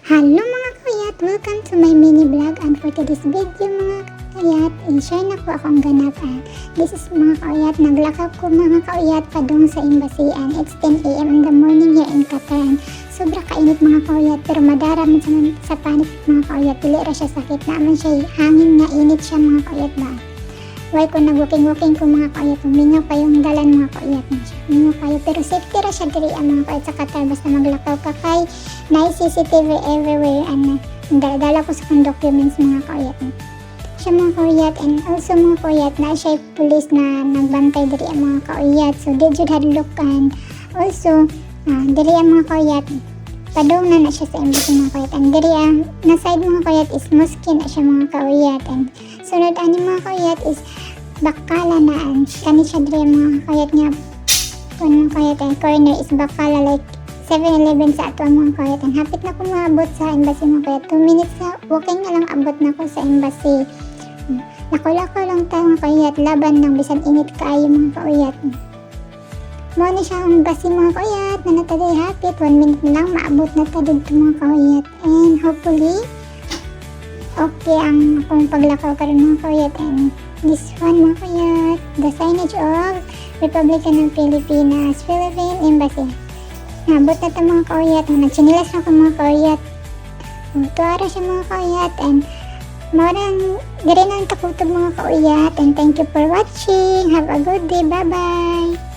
Hello mga kayat! Welcome to my mini vlog, and for today's video mga kayat, i-share na po akong ganapan. This is mga kayat, naglakaw ko mga kayat padung sa embassy, and it's 10 AM in the morning here in Qatar. Sobra kainit mga kayat, pero madaraman sa panit mga kayat, dili ra siya sakit, naman siya hangin nga init siya mga kayat ba. Why ko nag-walking ko mga kayat, huminga pa yung dalan mga kayat na siya. Mga kayat, pero safety ra siya diri ang mga kayat sa Qatar, basta maglakaw ka kay na CCTV everywhere, and dala ko sa kong documents mga kayat. Siya mga kayat, and also mga kayat, na siya police na nagbantay diri ang mga kayat, so di jud hadlok, and also diri ang mga kayat, padung na siya sa embassy mga kayat, and diri ang na side mga kayat is mosque na siya mga kayat, and sunod ani mga kayat is Bakala na, and kani siya diri mga kayat nga kung mga kayat, and corner is Bakala, like 7-Eleven sa ato ang mga kayat, and hapit na ko maabot sa embassy mga kayat. 2 minutes na walking na lang abot na ko sa embassy. Lako-lako lang tayo mga kayat, laban ng bisan init kaayo mga kayat. Mo na siya ang embassy mga kayat, na nataday hapit 1 minute na lang maabot na ta dito mga kayat, and hopefully okay ang akong paglakaw karon mga kayat. And this one mga kayat, the signage of Republic ng Pilipinas, Philippine Embassy. Nabot na ito mga kayat, nagchinilas na ako mga kayat. Tuwara siya mga kayat, and marang gari na ang takutob mga kayat, and thank you for watching. Have a good day. Bye bye.